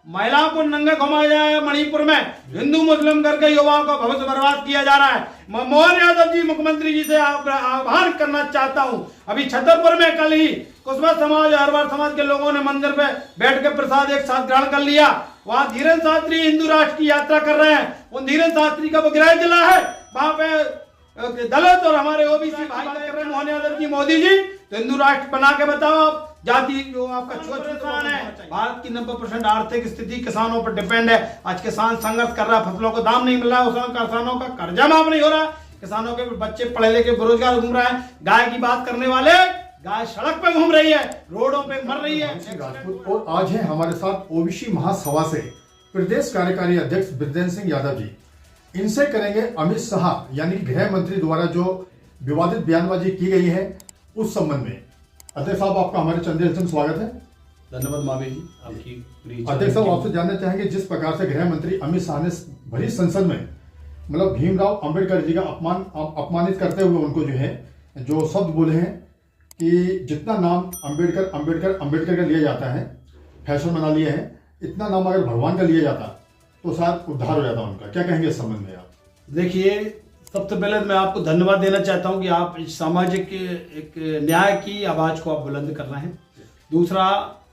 महिलाओं को नंगे घुमाया जा रहा है मणिपुर में, हिंदू मुस्लिम करके युवाओं का भविष्य बर्बाद किया जा रहा है। मैं मोहन यादव जी मुख्यमंत्री जी से आह्वान करना चाहता हूं। अभी छतरपुर में कल ही कुशवाहा समाज, हरवार समाज के लोगों ने मंदिर पे बैठ के प्रसाद एक साथ ग्रहण कर लिया। वहां धीरेन्द्र शास्त्री हिंदू राष्ट्र की यात्रा कर रहे हैं। उन धीरेन्द्र शास्त्री का वो गृह जिला है, वहां पे दलित और हमारे ओबीसी भाई कर रहे हैं मोहन यादव जी, मोदी जी। तो हिंदू राष्ट्र बना के बताओ आप। जाति जो आपका किसान है, भारत की 90% आर्थिक स्थिति किसानों पर डिपेंड है। आज किसान संघर्ष कर रहा है, फसलों को दाम नहीं मिल रहा है, किसानों का कर्जा माफ नहीं हो रहा, किसानों के बच्चे पढ़े लिखे बेरोजगार घूम रहे हैं। गाय की बात करने वाले, गाय सड़क पे घूम रही है, रोडों पे मर रही है। राजपूत और आज है हमारे साथ ओबीसी महासभा से प्रदेश कार्यकारी अध्यक्ष बृजेंद्र सिंह यादव जी। इनसे करेंगे अमित शाह यानी गृह मंत्री द्वारा जो विवादित बयानबाजी की गई है उस संबंध में। अध्यक्ष साहब, आपका हमारे चंदेल संग स्वागत है। धन्यवाद मावे जी, आपकी। अध्यक्ष साहब, आपसे जानना चाहेंगे, जिस प्रकार से गृह मंत्री अमित शाह ने भरी संसद में मतलब भीमराव अंबेडकर जी का अपमानित करते हुए उनको जो शब्द बोले हैं कि जितना नाम अंबेडकर का लिया जाता है, फैशन बना लिए हैं, इतना नाम अगर भगवान का लिया जाता तो शायद उद्धार हो जाता उनका। क्या कहेंगे इस संबंध में आप? देखिए, सबसे पहले मैं आपको धन्यवाद देना चाहता हूं कि आप इस सामाजिक एक न्याय की आवाज को आप बुलंद कर रहे हैं। दूसरा,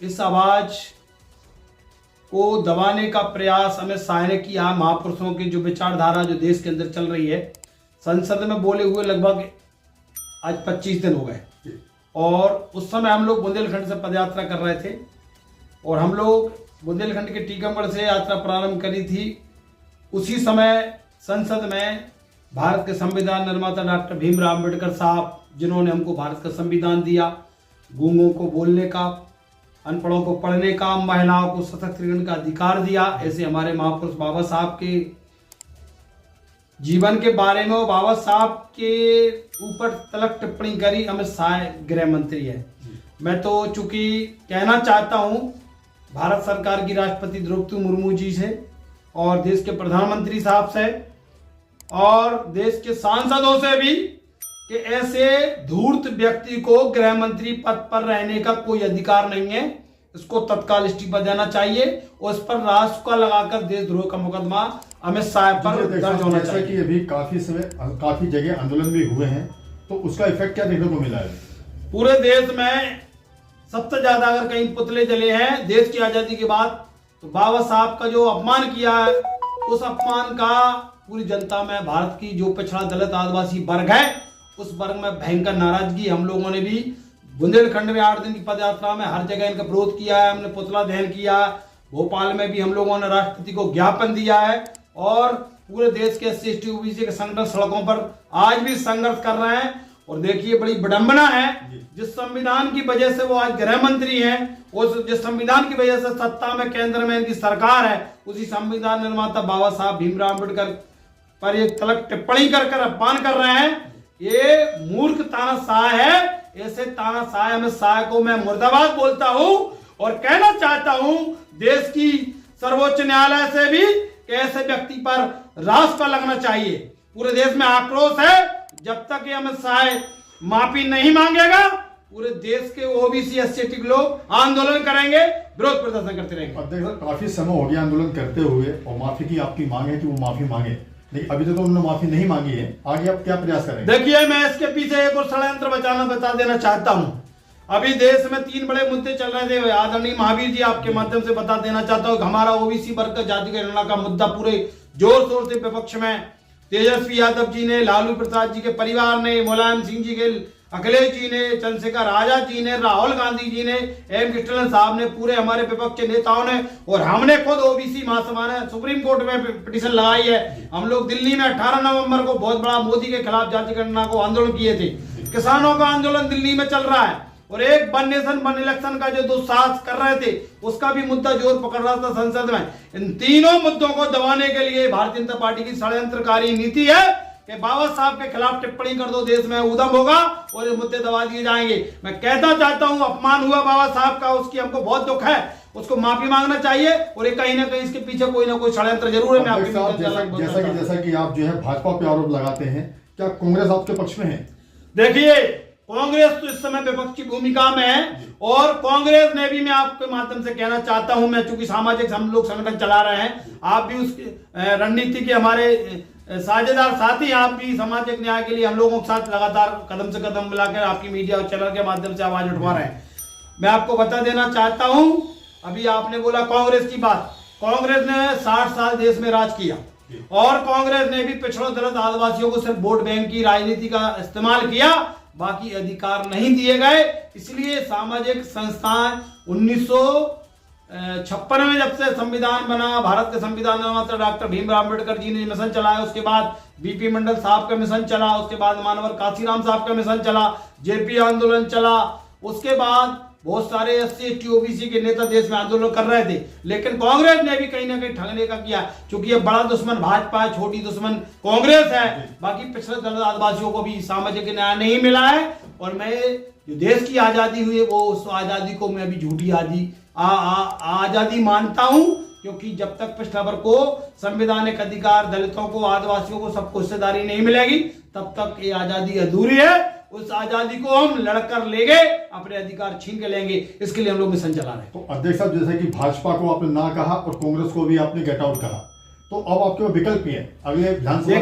इस आवाज को दबाने का प्रयास अमित शाह ने किया। महापुरुषों की जो विचारधारा जो देश के अंदर चल रही है, संसद में बोले हुए लगभग आज 25 दिन हो गए, और उस समय हम लोग बुंदेलखंड से पदयात्रा कर रहे थे, और हम लोग बुंदेलखंड के टीकमगढ़ से यात्रा प्रारंभ करी थी। उसी समय संसद में भारत के संविधान निर्माता डॉक्टर भीमराव अंबेडकर साहब, जिन्होंने हमको भारत का संविधान दिया, गूंगों को बोलने का, अनपढ़ों को पढ़ने का, महिलाओं को सशक्तिकरण का अधिकार दिया, ऐसे हमारे महापुरुष बाबा साहब के जीवन के बारे में, वो बाबा साहब के ऊपर तलक टिप्पणी करी अमित शाह गृह मंत्री है। मैं तो चूंकि कहना चाहता हूं भारत सरकार की राष्ट्रपति द्रौपदी मुर्मू जी से और देश के प्रधानमंत्री साहब से और देश के सांसदों से भी कि ऐसे धूर्त व्यक्ति को गृह मंत्री पद पर रहने का कोई अधिकार नहीं है। इसको तत्काल इस्तीफा देना चाहिए और इस पर राष्ट्र का लगाकर देशद्रोह का मुकदमा अमित शाह पर दर्ज होना चाहिए। कि अभी काफी जगह आंदोलन भी हुए हैं, तो उसका इफेक्ट क्या देखने को मिला है? पूरे देश में सबसे ज्यादा अगर कहीं पुतले जले हैं देश की आजादी के बाद, तो बाबा साहब का जो अपमान किया है, उस अपमान का पूरी जनता में, भारत की जो पिछड़ा दलित आदिवासी वर्ग है, उस वर्ग में भयंकर नाराजगी। हम लोगों ने भी बुंदेलखंड में 8 दिन की पदयात्रा में हर जगह इनका विरोध किया है, हमने पुतला दहन किया। भोपाल में भी हम लोगों ने राष्ट्रपति को ज्ञापन दिया है, और पूरे देश के SC ST OBC के संगठन सड़कों पर आज भी संघर्ष कर रहे हैं। और देखिए, बड़ी विडंबना है, जिस संविधान की वजह से वो आज गृह मंत्री हैं, जिस संविधान की वजह से सत्ता में केंद्र में इनकी सरकार है, उसी संविधान निर्माता बाबा साहब भीमराव अंबेडकर पर ये तलक टिप्पणी कर अपमान कर रहे हैं। ये मूर्ख तानाशाह है। ऐसे तानाशाह अमित शाह को मैं मुर्दाबाद बोलता हूं और कहना चाहता हूं देश की सर्वोच्च न्यायालय से भी कि ऐसे व्यक्ति पर रास का लगना चाहिए। पूरे देश में आक्रोश है। जब तक ये अमित शाह माफी नहीं मांगेगा, पूरे देश के ओबीसी SC ST लोग आंदोलन करेंगे, विरोध प्रदर्शन करते रहेंगे। अध्यक्ष, काफी समय हो गया आंदोलन करते हुए, और माफी की आपकी मांग है कि वो माफी मांगे, लेकिन अभी तक तो उन्होंने माफी नहीं मांगी है। आगे आप क्या प्रयास करेंगे? देखिए, मैं इसके पीछे एक और षड्यंत्र बता देना चाहता हूं। अभी देश में 3 बड़े मुद्दे चल रहे थे। आदरणीय महावीर जी, आपके माध्यम से बता देना चाहता हूं कि हमारा ओबीसी वर्ग का जाति गणना का मुद्दा पूरे जोर शोर से विपक्ष में तेजस्वी यादव जी ने, लालू प्रसाद जी के परिवार ने, मुलायम सिंह जी के, अखिलेश जी ने, चंद्रशेखर आजाद जी ने, राहुल गांधी जी ने, M कृष्णन साहब ने, पूरे हमारे विपक्ष के नेताओं ने, और हमने खुद ओबीसी महासभा ने सुप्रीम कोर्ट में पिटीशन लगाई है। हम लोग दिल्ली में 18 नवंबर को बहुत बड़ा मोदी के खिलाफ जाति गणना को आंदोलन किए थे। किसानों का आंदोलन दिल्ली में चल रहा है, और एक वन नेशन वन इलेक्शन का जो दुस्साहस कर रहे थे, उसका भी मुद्दा जोर पकड़ रहा था संसद में। इन तीनों मुद्दों को दबाने के लिए भारतीय जनता पार्टी की षड्यंत्रकारी नीति है कि बाबा साहब के खिलाफ टिप्पणी कर दो, देश में उधम होगा और ये मुद्दे दबा दिए जाएंगे। मैं कहना चाहता हूं, अपमान हुआ बाबा साहब का, उसकी हमको बहुत दुख है, उसको माफी मांगना चाहिए, और कहीं ना कहीं इसके पीछे कोई ना कोई षड्यंत्र जरूर है। मैं आपके जैसा कि आप जो है भाजपा पे आरोप लगाते हैं, क्या कांग्रेस आपके पक्ष में है? देखिए, कांग्रेस तो इस समय विपक्ष की भूमिका में है और कांग्रेस ने भी, मैं आपके माध्यम से कहना चाहता हूं, मैं चूंकि सामाजिक हम लोग संगठन चला रहे हैं, आप भी उस रणनीति के हमारे साझेदार साथी, आप भी सामाजिक न्याय के लिए हम लोगों के साथ लगातार कदम से कदम मिलाकर आपकी मीडिया और चैनल के माध्यम से आवाज उठवा रहे हैं। मैं आपको बता देना चाहता हूं, अभी आपने बोला कांग्रेस की बात, कांग्रेस ने 60 साल देश में राज किया और कांग्रेस ने भी पिछड़ों दलित आदिवासियोों को सिर्फ वोट बैंक की राजनीति का इस्तेमाल किया, बाकी अधिकार नहीं दिए गए। इसलिए सामाजिक संस्थान 1956 में जब से संविधान बना, भारत का संविधान बना, तो डॉक्टर भीमराव अम्बेडकर जी ने मिशन चलाया, उसके बाद बीपी मंडल साहब का मिशन चला, उसके बाद मानवर काशीराम साहब का मिशन चला, जेपी आंदोलन चला, उसके बाद बहुत सारे SC ST OBC के नेता देश में आंदोलन कर रहे थे। लेकिन कांग्रेस ने भी कहीं ना कहीं ठगने का किया, क्योंकि ये बड़ा दुश्मन भाजपा है, छोटी दुश्मन कांग्रेस है। बाकी पिछड़े दलित आदिवासियों को भी सामाजिक न्याय नहीं मिला है और मैं जो देश की आजादी हुई है वो उस आजादी को मैं भी झूठी आजादी मानता हूं, क्योंकि जब तक पिछड़ा वर्ग को संवैधानिक अधिकार, दलितों को, आदिवासियों को सबको हिस्सेदारी नहीं मिलेगी, तब तक ये आजादी अधूरी है। उस आजादी को हम लड़कर लेंगे, अपने अधिकार छीन के लेंगे, इसके लिए हम लोग मिशन चला रहे हैं। तो अध्यक्ष साहब, जैसे कि भाजपा को आपने ना कहा और कांग्रेस को भी आपने गेट आउट कहा, तो अब आपके विकल्प ही है अगले विधानसभा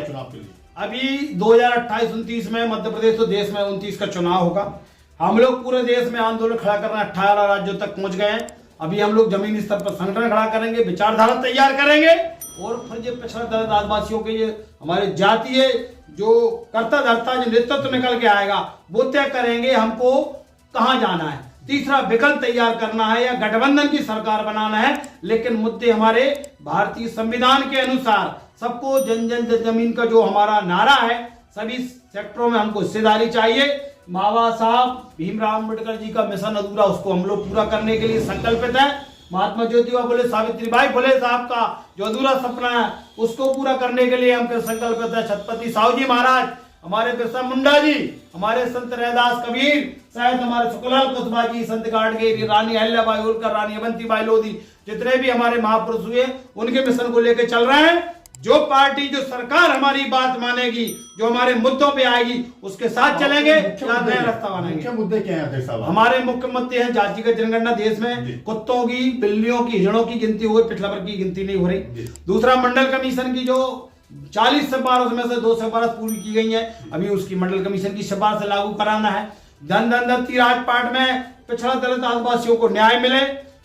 चुनाव के लिए। अभी 2028-29 में मध्य प्रदेश, तो देश में 29 का चुनाव होगा। हम लोग पूरे देश में आंदोलन खड़ा करना 18 राज्यों तक पहुंच गए हैं। अभी हम लोग जमीनी स्तर पर संगठन खड़ा करेंगे, विचारधारा तैयार करेंगे और फिर ये पिछड़ा दलित आदिवासियों के, ये हमारे जातीय जो कर्ता धर्ता जो नेतृत्व निकल के आएगा, वो तय करेंगे हमको कहां जाना है। तीसरा विकल्प तैयार करना है या गठबंधन की सरकार बनाना है, लेकिन मुद्दे हमारे भारतीय संविधान के अनुसार सबको जन जन जमीन का जो हमारा नारा है, सभी सेक्टरों में हमको हिस्सेदारी चाहिए। बाबा साहब भीमराव अम्बेडकर जी का मिशन अधूरा, उसको हम लोग पूरा करने के लिए संकल्पित है। महात्मा ज्योतिबा फुले, सावित्रीबाई फुले साहब का जो अधूरा सपना है, उसको पूरा करने के लिए हम संकल्पित है। छत्रपति साहू जी महाराज, हमारे बिरसा मुंडा जी, हमारे संत रैदास कबीर, शायद हमारे सुखलाल कुतुबा जी, संत गाडगे, रानी अहिल्याबाई होलकर, रानी अवंतीबाई लोधी, जितने भी हमारे महापुरुष हुए, उनके मिशन को लेकर चल रहे हैं। जो पार्टी, जो सरकार हमारी बात मानेगी, जो हमारे मुद्दों पे आएगी, उसके साथ चलेंगे, नया रास्ता बनाएंगे। मुख्य मुद्दे क्या हैं साहब? हमारे मुख्य मुद्दे हैं जातिगत जनगणना। देश में कुत्तों की, बिल्लियों की, हिरणों की गिनती हो रही, पिछड़ा वर्ग की गिनती नहीं हो रही। दूसरा, मंडल कमीशन की जो 40 सिफारिश में से 2 सिफारिश पूरी की गई है, अभी उसकी मंडल कमीशन की सिफारिश लागू कराना है। धन दत्ती राजपाट में पिछड़ा दलित आदिवासियों को न्याय मिले,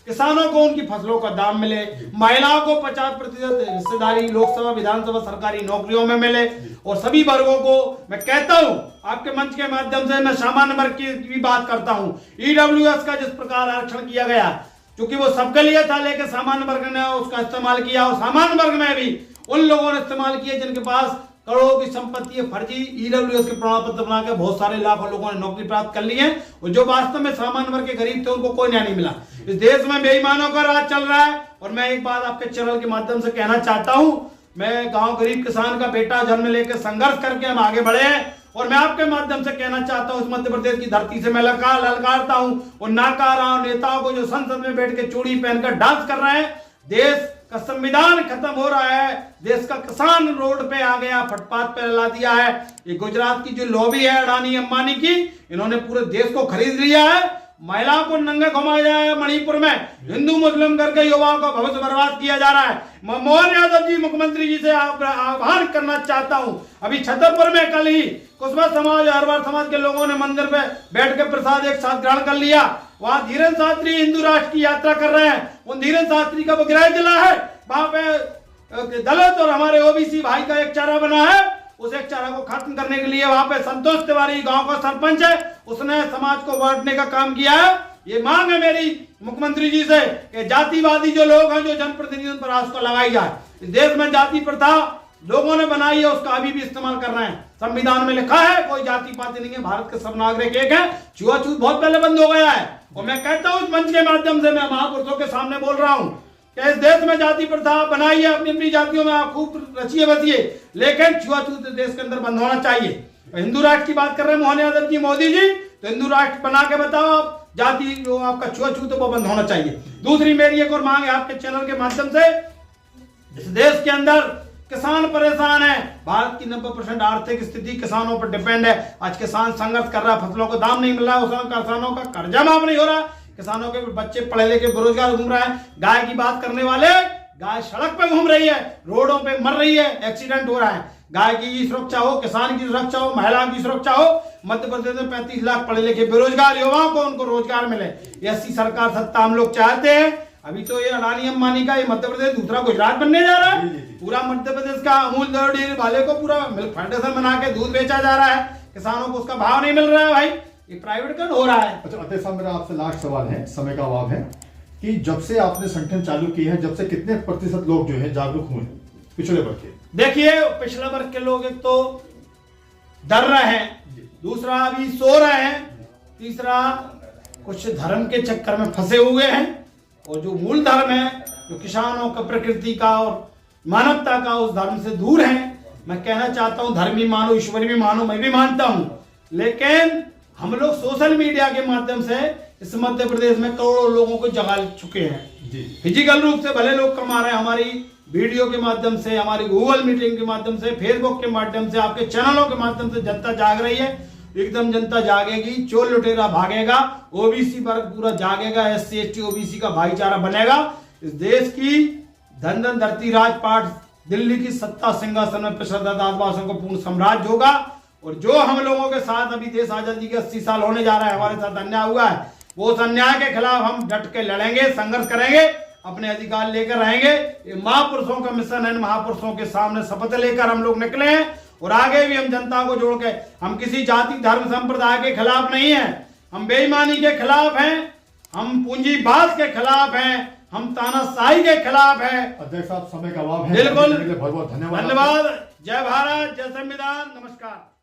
किसानों को उनकी फसलों का दाम मिले, महिलाओं को 50% हिस्सेदारी लोकसभा, विधानसभा, सरकारी नौकरियों में मिले और सभी वर्गों को मैं कहता हूं, आपके मंच के माध्यम से मैं सामान्य वर्ग की भी बात करता हूं। EWS का जिस प्रकार आरक्षण किया गया, क्योंकि वो सबके लिए था, लेकिन सामान्य वर्ग ने उसका इस्तेमाल किया और सामान्य वर्ग में भी उन लोगों ने इस्तेमाल किया जिनके पास करोड़ों की संपत्ति है। फर्जी EWS के प्रमाण पत्र बनाकर बहुत सारे लाखों लोगों ने नौकरी प्राप्त कर ली है और जो वास्तव में सामान्य वर्ग के गरीब थे, उनको कोई न्याय नहीं मिला। इस देश में बेईमानों का राज चल रहा है और मैं एक बात आपके चैनल के माध्यम से कहना चाहता हूं, मैं गांव गरीब किसान का बेटा जन्म लेकर संघर्ष करके हम आगे बढ़े हैं और मैं आपके माध्यम से कहना चाहता हूं, इस मध्य प्रदेश की धरती से मैं ललकारता हूं और नाकार रहा हूं नेताओं को जो संसद में बैठ के चूड़ी पहनकर डांस कर रहे हैं। देश का संविधान खत्म हो रहा है, देश का किसान रोड पे आ गया, फुटपाथ पे ला दिया है। ये गुजरात की जो लॉबी है अडानी अंबानी की, इन्होंने पूरे देश को खरीद लिया है। महिलाओं को नंगे घुमाया जा रहा है, मणिपुर में हिंदू मुस्लिम करके युवाओं का भविष्य बर्बाद किया जा रहा है। मैं मोहन यादव जी मुख्यमंत्री जी से आह्वान करना चाहता हूं, अभी छतरपुर में कल ही कुशवा समाज, हरवार समाज के लोगों ने मंदिर पे बैठ के प्रसाद एक साथ ग्रहण कर लिया। वहां धीरेन्द्र शास्त्री हिंदू राष्ट्र की यात्रा कर रहे हैं, उन धीरेन्द्र शास्त्री का वो गृह जिला है, वहां पे दलित और हमारे OBC भाई का एक चारा बना है, उस एक चारा को खत्म करने के लिए वहां पे संतोष तिवारी गांव का सरपंच है, उसने समाज को बांटने का काम किया है। ये मांग है मेरी मुख्यमंत्री जी से कि जातिवादी जो लोग हैं, जो जनप्रतिनिधियों पर आज को लगाई जाए। इस देश में जाति प्रथा लोगों ने बनाई है, उसका अभी भी इस्तेमाल कर रहे हैं। संविधान में लिखा है कोई जाति पाति नहीं है, भारत के सब नागरिक एक है। छुआछूत बहुत पहले बंद हो गया है और मैं कहता हूं, इस मंच के माध्यम से मैं महापुरुषों के सामने बोल रहा हूं कि इस देश में जाति प्रथा बनाई है, अपनी अपनी जातियों में आप खूब रचिए बचिए, लेकिन छुआछूत देश के अंदर बंद होना चाहिए। हिंदू राष्ट्र की बात कर रहे हैं मोहन यादव जी, मोदी जी, तो हिंदू राष्ट्र बना के बताओ आप, जाति जो आपका छुआछूत है वो बंद होना चाहिए। दूसरी मेरी एक और मांग है आपके चैनल के माध्यम से, इस देश के अंदर किसान परेशान है। भारत की 90% आर्थिक स्थिति किसानों पर डिपेंड है। आज किसान संघर्ष कर रहा है, फसलों को दाम नहीं मिल रहा है, किसानों का कर्जा माफ नहीं हो रहा, किसानों के बच्चे पढ़े लिखे बेरोजगार घूम रहे हैं। गाय की बात करने वाले, गाय सड़क पे घूम रही है, रोडों पे मर रही है, एक्सीडेंट हो रहा है। गाय की सुरक्षा हो, किसान की सुरक्षा हो, महिला की सुरक्षा हो। मध्य प्रदेश में 35 लाख पढ़े लिखे बेरोजगार युवाओं को उनको रोजगार मिले। ऐसी सरकार सत्ता हम लोग चाहते हैं। अभी तो ये अडानी अंबानी का ये मध्य प्रदेश दूसरा गुजरात बनने जा रहा है। पूरा मध्य प्रदेश का अमूल डेयरी वाले को पूरा मिल्क फेडरेशन बना के दूध बेचा जा रहा है, किसानों को उसका भाव नहीं मिल रहा है भाई, ये प्राइवेटकरण हो रहा है। अच्छा अध्यक्ष साहब, मेरा आपसे लास्ट सवाल है, समय का अभाव है, कि जब से आपने संगठन चालू की है, जब से कितने प्रतिशत लोग जो है जागरूक हुए पिछड़े वर्ग के? देखिए, पिछड़े वर्ग के लोग एक तो डर रहे हैं, दूसरा अभी सो रहे हैं, तीसरा कुछ धर्म के चक्कर में फंसे हुए हैं, और जो मूल धर्म है, जो किसानों का, प्रकृति का और मानवता का, उस धर्म से दूर हैं। मैं कहना चाहता हूं, धर्मी मानो, ईश्वरी भी मानो, मैं भी मानता हूं, लेकिन हम लोग सोशल मीडिया के माध्यम से इस मध्य प्रदेश में करोड़ों लोगों को जगा चुके हैं। फिजिकल रूप से भले लोग कमा रहे हैं, हमारी वीडियो के माध्यम से, हमारी गूगल मीटिंग के माध्यम से, फेसबुक के माध्यम से, आपके चैनलों के माध्यम से जनता जाग रही है। एकदम जनता जागेगी, चोर लुटेरा भागेगा, ओबीसी वर्ग पूरा जागेगा, SC ST ओबीसी का भाईचारा बनेगा। इस देश की धन धन धरती राजपाट, दिल्ली की सत्ता सिंहासन में पिछड़ा आदिवासियों को पूर्ण साम्राज्य होगा। और जो हम लोगों के साथ अभी देश आजादी के 80 साल होने जा रहा है, हमारे साथ अन्याय हुआ है, वो उस अन्याय के खिलाफ हम डट के लड़ेंगे, संघर्ष करेंगे, अपने अधिकार लेकर रहेंगे। ये महापुरुषों का मिशन है, महापुरुषों के सामने शपथ लेकर हम लोग निकले हैं, और आगे भी हम जनता को जोड़ के, हम किसी जाति धर्म संप्रदाय के खिलाफ नहीं है, हम बेईमानी के खिलाफ हैं, हम पूंजीवाद के खिलाफ हैं, हम तानाशाही के खिलाफ हैं। अध्यक्ष साहब, समय का अभाव है, बिल्कुल, बहुत बहुत धन्यवाद। धन्यवाद। जय भारत, जय संविधान, नमस्कार।